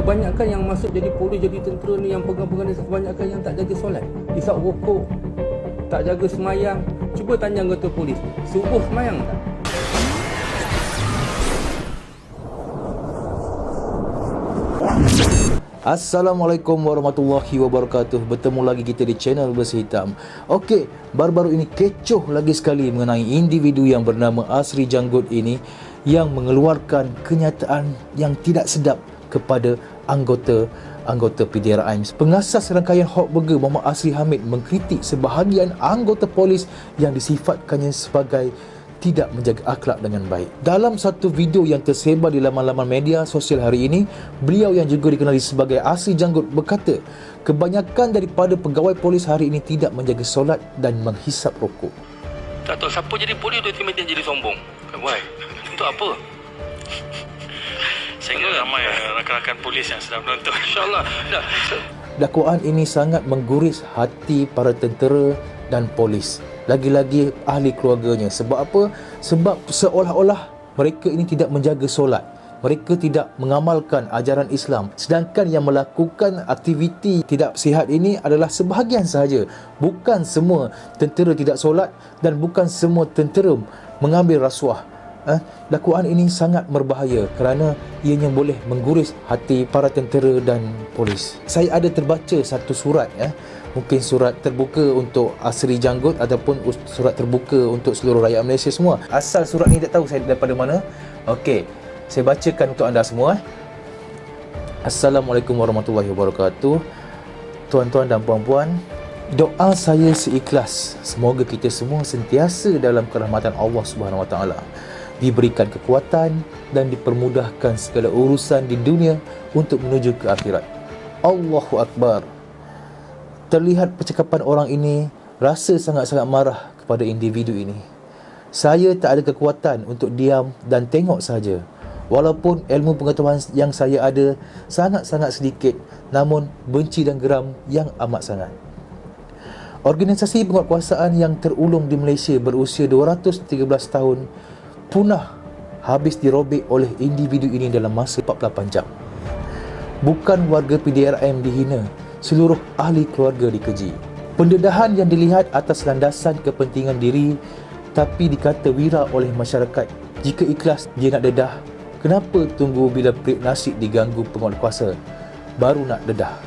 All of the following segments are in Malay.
Kebanyakan yang masuk jadi polis, jadi tentera ni, yang pegang-pegang ni, kebanyakan yang tak jaga solat, isap rokok, tak jaga semayang. Cuba tanya anggota polis, subuh semayang tak? Assalamualaikum warahmatullahi wabarakatuh. Bertemu lagi kita di channel Bersih Hitam. Okey, baru-baru ini kecoh lagi sekali mengenai individu yang bernama Asri Janggut ini yang mengeluarkan kenyataan yang tidak sedap kepada anggota PDRM. Pengasas rangkaian Hawk Burger Muhammad Asri Hamid mengkritik sebahagian anggota polis yang disifatkannya sebagai tidak menjaga akhlak dengan baik. Dalam satu video yang tersebar di laman-laman media sosial hari ini, beliau yang juga dikenali sebagai Asri Janggut berkata, kebanyakan daripada pegawai polis hari ini tidak menjaga solat dan menghisap rokok. Tak tahu siapa jadi polis tu tiba-tiba jadi sombong. Why? Untuk apa? Saya kira ramai rakan-rakan polis yang sedang menonton. InsyaAllah. Dakwaan ini sangat mengguris hati para tentera dan polis, lagi-lagi ahli keluarganya. Sebab apa? Sebab seolah-olah mereka ini tidak menjaga solat, mereka tidak mengamalkan ajaran Islam, sedangkan yang melakukan aktiviti tidak sihat ini adalah sebahagian sahaja. Bukan semua tentera tidak solat dan bukan semua tentera mengambil rasuah. Dakwaan ini sangat berbahaya kerana ianya boleh mengguris hati para tentera dan polis. Saya ada terbaca satu surat, mungkin surat terbuka untuk Asri Janggut ataupun surat terbuka untuk seluruh rakyat Malaysia semua. Asal surat ni tak tahu saya daripada mana. Okey, saya bacakan untuk anda semua. Assalamualaikum warahmatullahi wabarakatuh. Tuan-tuan dan puan-puan, doa saya seikhlas semoga kita semua sentiasa dalam kerahmatan Allah Subhanahu Wa Taala, diberikan kekuatan dan dipermudahkan segala urusan di dunia untuk menuju ke akhirat. Allahu Akbar. Terlihat percakapan orang ini rasa sangat-sangat marah kepada individu ini. Saya tak ada kekuatan untuk diam dan tengok saja. Walaupun ilmu pengetahuan yang saya ada sangat-sangat sedikit, namun benci dan geram yang amat sangat. Organisasi penguatkuasaan yang terulung di Malaysia berusia 213 tahun punah habis dirobek oleh individu ini dalam masa 48 jam. Bukan warga PDRM dihina, seluruh ahli keluarga dikeji. Pendedahan yang dilihat atas landasan kepentingan diri tapi dikata wira oleh masyarakat. Jika ikhlas dia nak dedah, kenapa tunggu bila perik nasib diganggu penguatkuasa baru nak dedah?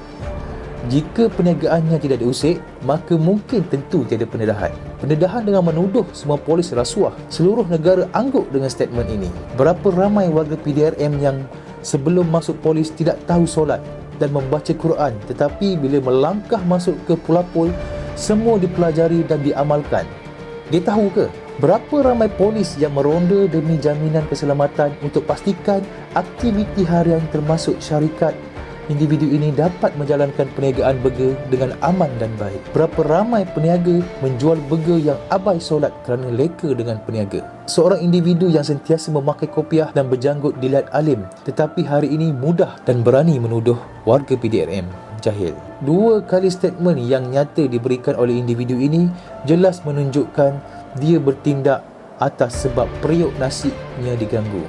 Jika perniagaannya tidak diusik, maka mungkin tentu tiada pendedahan. Pendedahan dengan menuduh semua polis rasuah. Seluruh negara angguk dengan statement ini. Berapa ramai warga PDRM yang sebelum masuk polis tidak tahu solat dan membaca Quran, tetapi bila melangkah masuk ke Pulapul, semua dipelajari dan diamalkan. Dia tahu ke? Berapa ramai polis yang meronda demi jaminan keselamatan untuk pastikan aktiviti harian termasuk syarikat individu ini dapat menjalankan perniagaan burger dengan aman dan baik. Berapa ramai peniaga menjual burger yang abai solat kerana leka dengan peniaga. Seorang individu yang sentiasa memakai kopiah dan berjanggut dilihat alim, tetapi hari ini mudah dan berani menuduh warga PDRM jahil. Dua kali statement yang nyata diberikan oleh individu ini jelas menunjukkan dia bertindak atas sebab periuk nasibnya diganggu.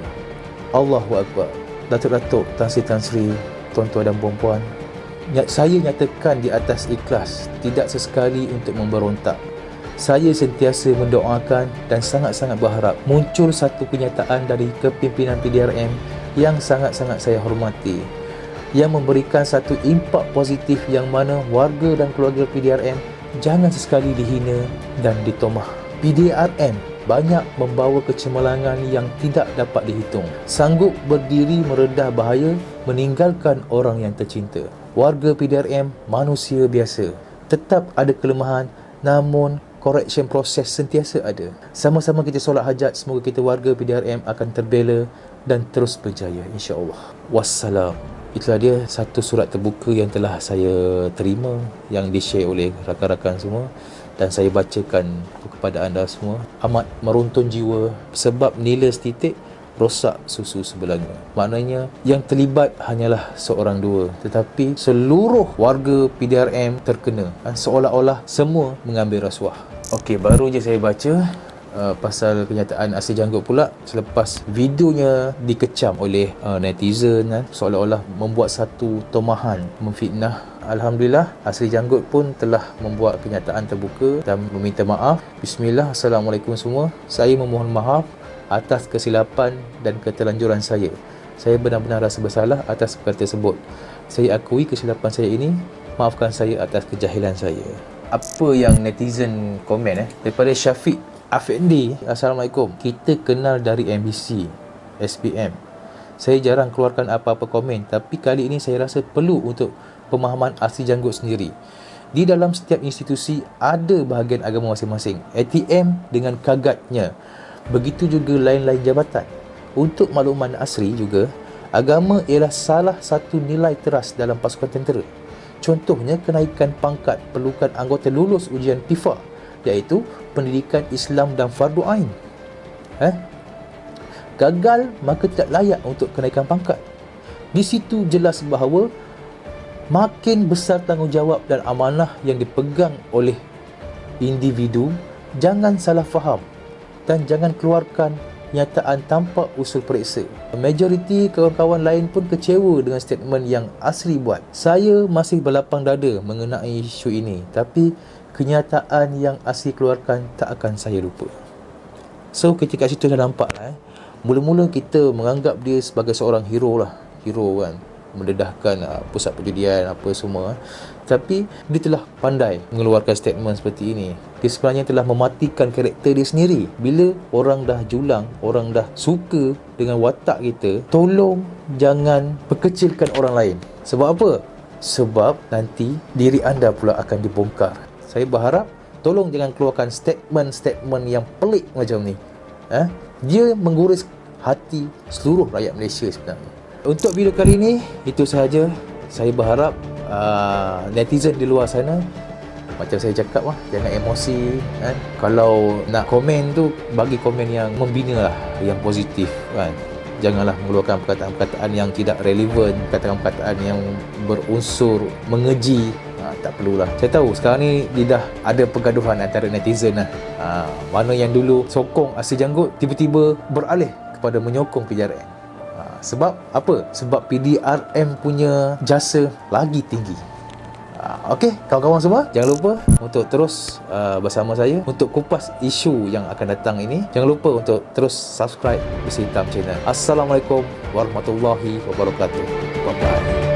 Allahu Akbar. Datuk-datuk, Tan Sri, tuan-tuan dan puan-puan, saya nyatakan di atas ikhlas, tidak sesekali untuk memberontak. Saya sentiasa mendoakan dan sangat-sangat berharap muncul satu kenyataan dari kepimpinan PDRM yang sangat-sangat saya hormati, yang memberikan satu impak positif yang mana warga dan keluarga PDRM jangan sesekali dihina dan ditomah. PDRM banyak membawa kecemerlangan yang tidak dapat dihitung. Sanggup berdiri meredah bahaya, meninggalkan orang yang tercinta. Warga PDRM manusia biasa. Tetap ada kelemahan, namun correction proses sentiasa ada. Sama-sama kita solat hajat, semoga kita warga PDRM akan terbela dan terus berjaya, insya-Allah. Wassalam. Itulah dia satu surat terbuka yang telah saya terima, yang di-share oleh rakan-rakan semua, dan saya bacakan kepada anda semua. Amat meruntun jiwa sebab nila setitik rosak susu sebelanga. Maknanya yang terlibat hanyalah seorang dua, tetapi seluruh warga PDRM terkena. Seolah-olah semua mengambil rasuah. Okey, baru je saya baca. pasal kenyataan asli janggut pula selepas videonya dikecam oleh netizen seolah-olah membuat satu tomahan memfitnah. Alhamdulillah, asli janggut pun telah membuat kenyataan terbuka dan meminta maaf. Bismillah, Assalamualaikum semua. Saya memohon maaf atas kesilapan dan keterlanjuran saya. Saya benar-benar rasa bersalah atas perkara tersebut. Saya akui kesilapan saya ini. Maafkan saya atas kejahilan saya. Apa yang netizen komen daripada Syafiq Afendi. Assalamualaikum. Kita kenal dari MBC, SPM. Saya jarang keluarkan apa-apa komen, tapi kali ini saya rasa perlu untuk pemahaman asli janggut sendiri. Di dalam setiap institusi ada bahagian agama masing-masing. ATM dengan kagatnya. Begitu juga lain-lain jabatan. Untuk makluman asri juga, agama ialah salah satu nilai teras dalam pasukan tentera. Contohnya kenaikan pangkat perlukan anggota lulus ujian TIFA, iaitu pendidikan Islam dan fardu ain. Gagal maka tidak layak untuk kenaikan pangkat. Di situ jelas bahawa makin besar tanggungjawab dan amanah yang dipegang oleh individu. Jangan salah faham dan jangan keluarkan nyataan tanpa usul periksa. Majoriti kawan-kawan lain pun kecewa dengan statement yang asli buat. Saya masih berlapang dada mengenai isu ini, tapi kenyataan yang asli keluarkan tak akan saya lupa. So ketika situ dah nampak mula-mula kita menganggap dia sebagai seorang hero kan, mendedahkan pusat perjudian apa semua. Tapi dia telah pandai mengeluarkan statement seperti ini. Dia sebenarnya telah mematikan karakter dia sendiri. Bila orang dah julang, orang dah suka dengan watak kita, tolong jangan perkecilkan orang lain. Sebab apa? Sebab nanti diri anda pula akan dibongkar. Saya berharap tolong jangan keluarkan statement-statement yang pelik macam ni. Dia menggores hati seluruh rakyat Malaysia sebenarnya. Untuk video kali ini, itu sahaja. Saya berharap netizen di luar sana, macam saya cakap jangan emosi kan. Kalau nak komen tu, bagi komen yang membina lah, yang positif kan. Janganlah mengeluarkan perkataan-perkataan yang tidak relevan, perkataan-perkataan yang berunsur mengeji. Tak perlulah. Saya tahu sekarang ni dia dah ada pergaduhan antara netizen mana yang dulu sokong asli janggut tiba-tiba beralih kepada menyokong PJRM. Sebab apa? Sebab PDRM punya jasa lagi tinggi. Okey, kawan-kawan semua, jangan lupa untuk terus bersama saya untuk kupas isu yang akan datang ini. Jangan lupa untuk terus subscribe Besi Hitam channel. Assalamualaikum warahmatullahi wabarakatuh. Bye-bye.